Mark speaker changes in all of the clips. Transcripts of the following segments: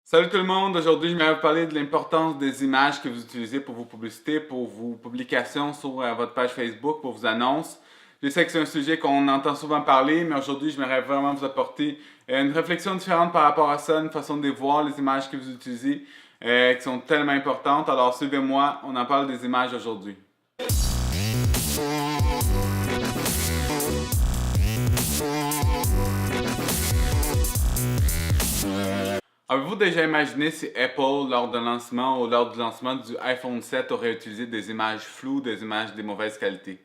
Speaker 1: Salut tout le monde, aujourd'hui je vais vous parler de l'importance des images que vous utilisez pour vos publicités, pour vos publications sur votre page Facebook, pour vos annonces. Je sais que c'est un sujet qu'on entend souvent parler, mais aujourd'hui je voudrais vraiment vous apporter une réflexion différente par rapport à ça, une façon de voir les images que vous utilisez qui sont tellement importantes. Alors suivez-moi, on en parle des images aujourd'hui. Avez-vous déjà imaginé si Apple, lors d'un lancement ou lors du lancement du iPhone 7, aurait utilisé des images floues, des images de mauvaise qualité?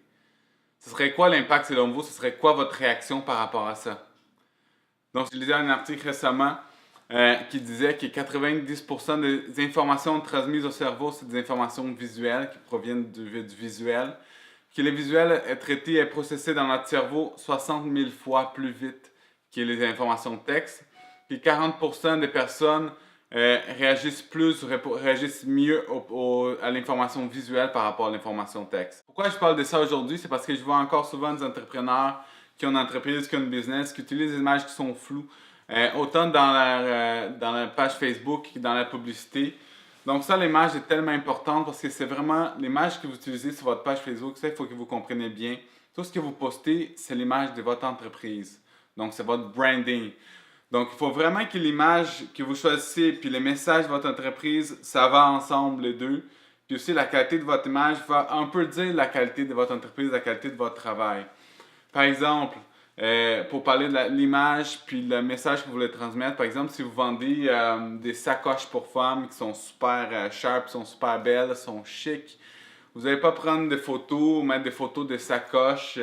Speaker 1: Ce serait quoi l'impact selon vous? Ce serait quoi votre réaction par rapport à ça? Donc, je lisais un article récemment qui disait que 90% des informations transmises au cerveau, c'est des informations visuelles qui proviennent du visuel. Que le visuel est traité et processé dans notre cerveau 60 000 fois plus vite que les informations texte. Puis 40% des personnes réagissent plus, réagissent mieux à l'information visuelle par rapport à l'information texte. Pourquoi je parle de ça aujourd'hui? C'est parce que je vois encore souvent des entrepreneurs qui ont une entreprise, qui ont une business, qui utilisent des images qui sont floues, autant dans la page Facebook que dans la publicité. Donc ça, l'image est tellement importante parce que c'est vraiment l'image que vous utilisez sur votre page Facebook. Ça, il faut que vous compreniez bien. Tout ce que vous postez, c'est l'image de votre entreprise. Donc, c'est votre branding. Donc, il faut vraiment que l'image que vous choisissez puis les messages de votre entreprise, ça va ensemble les deux. Puis aussi, la qualité de votre image va un peu dire la qualité de votre entreprise, la qualité de votre travail. Par exemple, pour parler de l'image puis le message que vous voulez transmettre, par exemple, si vous vendez des sacoches pour femmes qui sont super sharp, sont super belles, sont chic, vous n'allez pas prendre des photos, mettre des photos de sacoches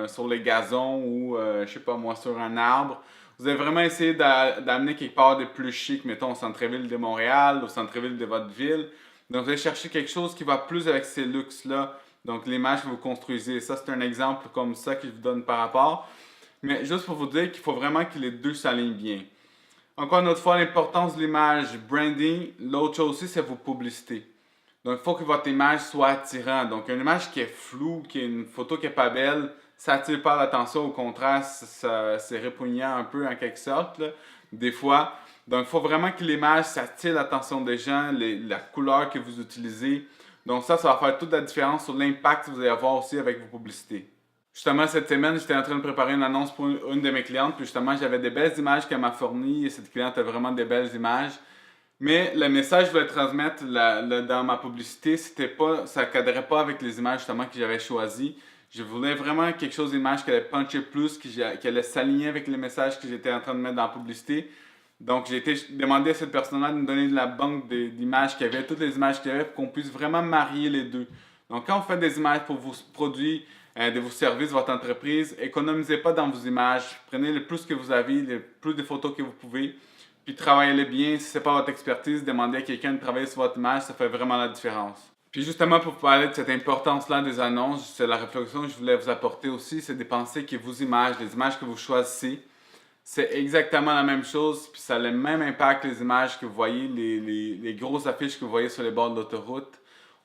Speaker 1: sur les gazons ou, je sais pas moi, sur un arbre. Vous allez vraiment essayer d'amener quelque part de plus chic, mettons au centre-ville de Montréal, au centre-ville de votre ville. Donc, vous allez chercher quelque chose qui va plus avec ces looks-là. Donc, l'image que vous construisez. Ça, c'est un exemple comme ça que je vous donne par rapport. Mais juste pour vous dire qu'il faut vraiment que les deux s'alignent bien. Encore une autre fois, l'importance de l'image branding. L'autre chose aussi, c'est vos publicités. Donc, il faut que votre image soit attirante. Donc, une image qui est floue, qui est une photo qui n'est pas belle, ça n'attire pas l'attention. Au contraire, c'est répugnant un peu en quelque sorte, là, des fois. Donc, il faut vraiment que l'image attire l'attention des gens, la couleur que vous utilisez. Donc, ça va faire toute la différence sur l'impact que vous allez avoir aussi avec vos publicités. Justement, cette semaine, j'étais en train de préparer une annonce pour une de mes clientes, puis justement, j'avais des belles images qu'elle m'a fournies, et cette cliente a vraiment des belles images. Mais le message que je voulais transmettre dans ma publicité, ça ne cadrait pas avec les images justement que j'avais choisies. Je voulais vraiment quelque chose d'image qui allait puncher plus, qui allait s'aligner avec les messages que j'étais en train de mettre dans la publicité. Donc, j'ai demandé à cette personne-là de me donner de la banque d'images qu'il y avait, toutes les images qu'il y avait, pour qu'on puisse vraiment marier les deux. Donc, quand vous faites des images pour vos produits, de vos services, votre entreprise, économisez pas dans vos images. Prenez le plus que vous avez, le plus de photos que vous pouvez, puis travaillez-les bien. Si ce n'est pas votre expertise, demandez à quelqu'un de travailler sur votre image, ça fait vraiment la différence. Puis justement, pour parler de cette importance-là des annonces, c'est la réflexion que je voulais vous apporter aussi, c'est de penser que vos images, les images que vous choisissez, c'est exactement la même chose, puis ça a le même impact que les images que vous voyez, les grosses affiches que vous voyez sur les bords de l'autoroute,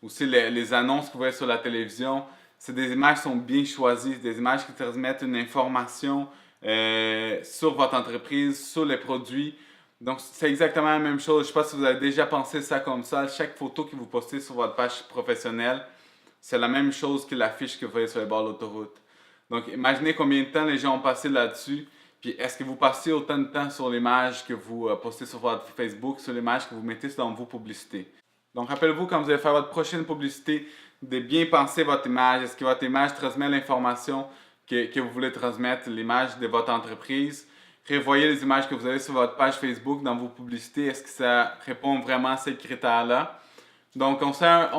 Speaker 1: aussi les annonces que vous voyez sur la télévision. C'est des images qui sont bien choisies, des images qui transmettent une information sur votre entreprise, sur les produits. Donc, c'est exactement la même chose. Je ne sais pas si vous avez déjà pensé ça comme ça. Chaque photo que vous postez sur votre page professionnelle, c'est la même chose que l'affiche que vous voyez sur les bords de l'autoroute. Donc, imaginez combien de temps les gens ont passé là-dessus. Puis, est-ce que vous passez autant de temps sur l'image que vous postez sur votre Facebook, sur l'image que vous mettez dans vos publicités? Donc, rappelez-vous, quand vous allez faire votre prochaine publicité, de bien penser votre image. Est-ce que votre image transmet l'information que vous voulez transmettre, l'image de votre entreprise? Prévoyez les images que vous avez sur votre page Facebook dans vos publicités. Est-ce que ça répond vraiment à ces critères-là? Donc, on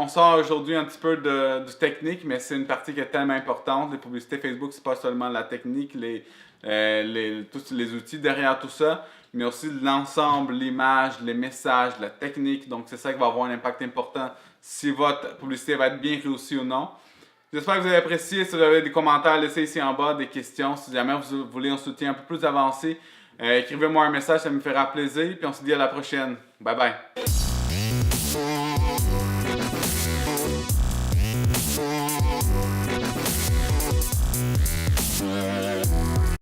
Speaker 1: sort aujourd'hui un petit peu du technique, mais c'est une partie qui est tellement importante. Les publicités Facebook, c'est pas seulement la technique, tous les outils derrière tout ça, mais aussi l'ensemble, l'image, les messages, la technique. Donc, c'est ça qui va avoir un impact important si votre publicité va être bien réussie ou non. J'espère que vous avez apprécié. Si vous avez des commentaires, laissez ici en bas des questions. Si jamais vous voulez un soutien un peu plus avancé, écrivez-moi un message, ça me fera plaisir. Puis on se dit à la prochaine. Bye bye.